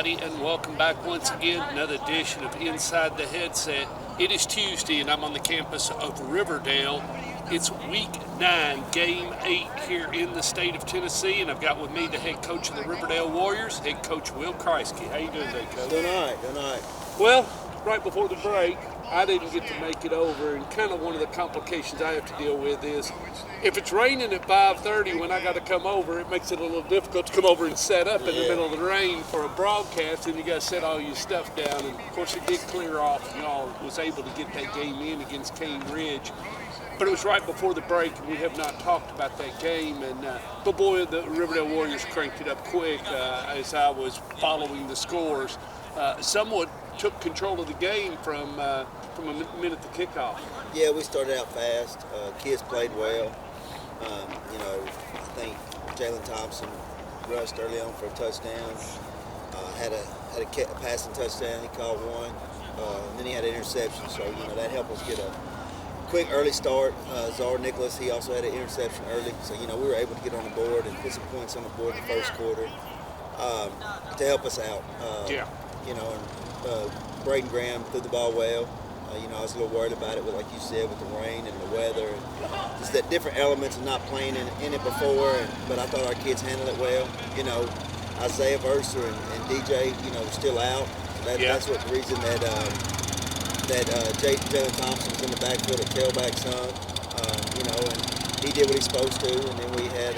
everybody, and welcome back once again. Another edition of Inside the Headset. It is Tuesday, and I'm on the campus of Riverdale. It's Week 9, Game 8 here in the state of Tennessee, and I've got with me the head coach of the Riverdale Warriors, head coach Will Kriesky. How you doing today, Coach? Doing all right. Well, right before the break, I didn't get to make it over, and kind of one of the complications I have to deal with is if it's raining at 5:30 when I got to come over, it makes it a little difficult to come over and set up in the middle of the rain for a broadcast, and you got to set all your stuff down. And of course, it did clear off, and y'all was able to get that game in against Cane Ridge. But it was right before the break, and we have not talked about that game. And but boy, the Riverdale Warriors cranked it up quick as I was following the scores. Somewhat took control of the game from a minute to kickoff. Yeah, we started out fast. Kids played well. I think Jalen Thompson rushed early on for a touchdown. Had a passing touchdown. He called one. And then he had an interception. So that helped us get a quick early start. Czar Nicholas, he also had an interception early. So we were able to get on the board and put some points on the board in the first quarter to help us out. Braden Graham threw the ball well. I was a little worried about it, but like you said, with the rain and the weather, and just that different elements of not playing in it before. But I thought our kids handled it well. Isaiah Verser and DJ, still out. That's what the reason that Jalen Thompson was in the backfield at tailback some. And he did what he's supposed to. And then we had,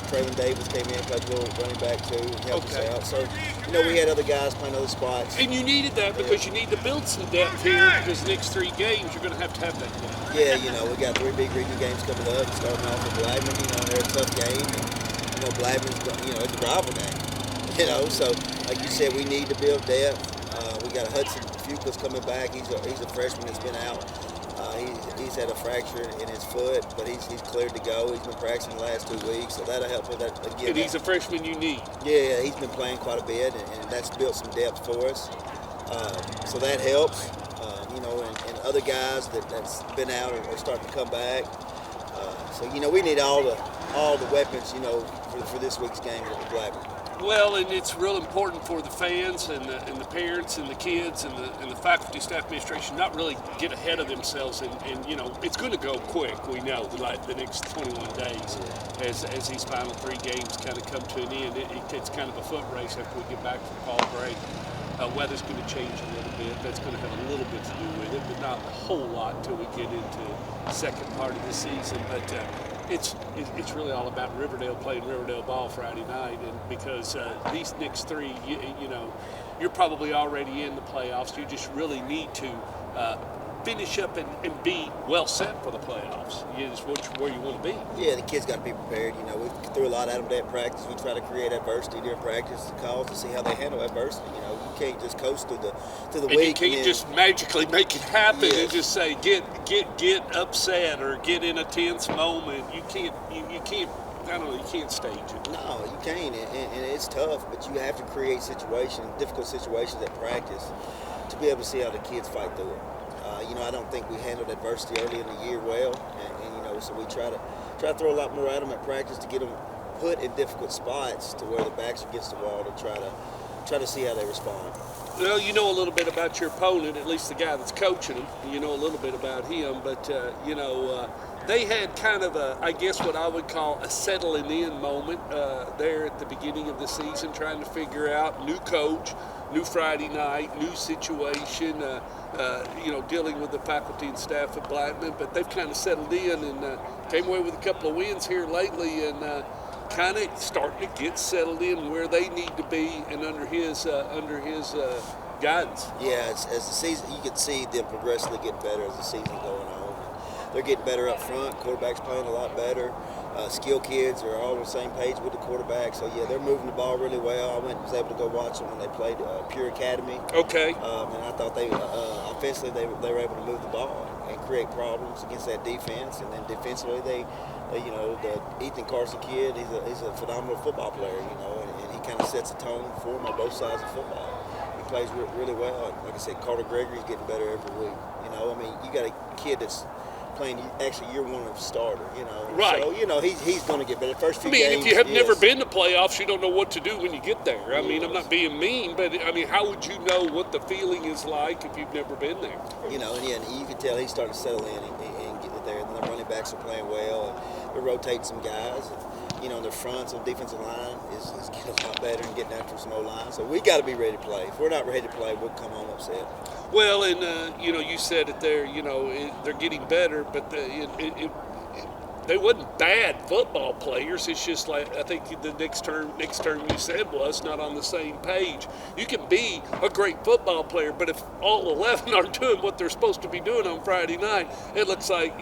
Traylon Davis came in, played a little running back too, and helped us out. So, we had other guys playing other spots. And you needed that because you need to build some depth here because the next 3 games you're going to have that depth. Yeah, we got 3 big regional games coming up, starting off with Blackman. They're a tough game. And, Blackman's, it's a rival game. So like you said, we need to build depth. We got Hudson Fuqua coming back. He's a freshman that's been out. He's had a fracture in his foot, but he's cleared to go. He's been practicing the last 2 weeks, so that'll help with that again. And he's a freshman you need. Yeah, he's been playing quite a bit, and that's built some depth for us. So that helps. And other guys that's been out are starting to come back. So we need all the weapons, for this week's game with Blackman. Well, and it's real important for the fans and the parents and the kids and the faculty, staff, administration not really get ahead of themselves. And it's going to go quick, we know, like the next 21 days as these final 3 games kind of come to an end. It's kind of a foot race after we get back from fall break. Weather's going to change a little bit. That's going to have a little bit to do with it, but not a whole lot until we get into the second part of the season. But it's really all about Riverdale playing Riverdale ball Friday night, and because these next 3, you're probably already in the playoffs. You just really need to finish up and be well set for the playoffs. It's where you want to be. Yeah, the kids got to be prepared. We threw a lot at them at practice. We try to create adversity during practice calls to see how they handle adversity. You can't just coast through the week. You can't just magically make it happen and just say get upset or get in a tense moment. You can't. I don't know. You can't stage it. No, you can't, and it's tough. But you have to create difficult situations at practice to be able to see how the kids fight through it. I don't think we handled adversity early in the year well, and so we try to throw a lot more at them at practice to get them put in difficult spots to where the backs are against the wall to try to see how they respond. Well, you know a little bit about your opponent, at least the guy that's coaching them. You know a little bit about him, but they had kind of I guess what I would call a settling in moment there at the beginning of the season, trying to figure out new coach, new Friday night, new situation, dealing with the faculty and staff at Blackman. But they've kind of settled in and came away with a couple of wins here lately, and kind of starting to get settled in where they need to be and under his guidance. Yeah, as the season, you can see them progressively getting better as the season's going on. They're getting better up front. Quarterback's playing a lot better. Skill kids are all on the same page with the quarterback. So, yeah, they're moving the ball really well. I was able to go watch them when they played Pure Academy. Okay. And I thought offensively they were able to move the ball and create problems against that defense. And then defensively, the Ethan Carson kid, he's a phenomenal football player, and he kind of sets a tone for them on both sides of football. He plays really well. And like I said, Carter Gregory's getting better every week. You got a kid that's playing actually year one of starter, you know. Right. So, you know, he's going to get better. The first few I mean, games, if you have never yes. been to playoffs, you don't know what to do when you get there. I mean, I'm not being mean, but I mean, how would you know what the feeling is like if you've never been there? You know, and you can tell he's starting to settle in and get it there. And the running backs are playing well, and they're rotating some guys. And, you know, their fronts on defensive line is getting a lot better and getting after some O-line. So we got to be ready to play. If we're not ready to play, we'll come home upset. Well, and you know, you said it there. You know, they're getting better, but they wasn't bad football players. It's just like I think the next term you said was not on the same page. You can be a great football player, but if all 11 aren't doing what they're supposed to be doing on Friday night, it looks like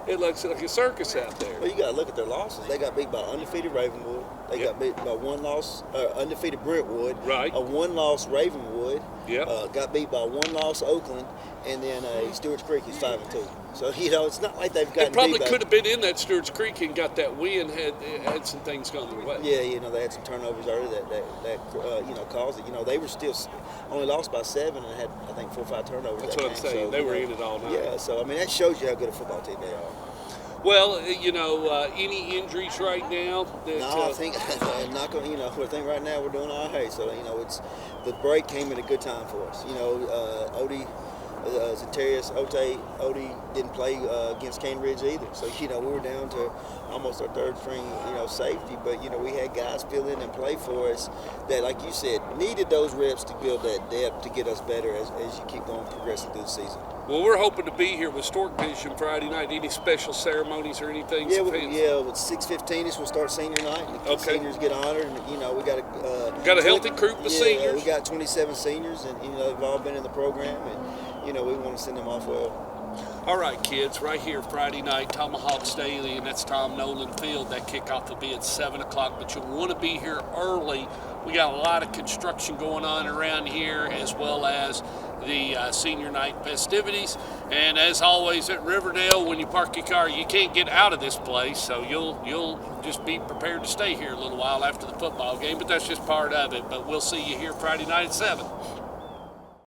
it looks like a circus out there. Well, you got to look at their losses. They got beat by undefeated Ravenwood. They got beat by one loss, undefeated Brentwood. Right. A one-loss Ravenwood. Yep. Got beat by one loss Oakland, and then Stewart's Creek is 5-2. So you know it's not like they've gotten It probably beat by, could have been in that Stewart's Creek and got that win had some things gone their way. Yeah, you know they had some turnovers early that you know caused it. You know they were still only lost by 7 and had I think 4 or 5 turnovers. That's that what I'm game. saying. So, they were know, in it all night. Yeah, so I mean that shows you how good a football team they are. Well, you know, any injuries right now? No, I think I'm not going. You know, I think right now we're doing all right. So you know, it's the break came at a good time for us. You know, Odie. Zatarius Odie didn't play against Cane Ridge either. So, you know, we were down to almost our third string, you know, safety. But, you know, we had guys fill in and play for us that, like you said, needed those reps to build that depth to get us better as you keep going progressing through the season. Well, we're hoping to be here with Stork Vision Friday night. Any special ceremonies or anything? Yeah, with 6:15 we'll start senior night. And the seniors get honored, and you know we got a healthy group of seniors. We got 27 seniors, and you know they've all been in the program, and you know we want to send them off well. All right, kids, right here Friday night, Tomahawks Daily, and that's Tom Nolan Field. That kickoff will be at 7 o'clock, but you'll want to be here early. We got a lot of construction going on around here, as well as the senior night festivities. And as always at Riverdale, when you park your car, you can't get out of this place, so you'll just be prepared to stay here a little while after the football game, but that's just part of it. But we'll see you here Friday night at 7.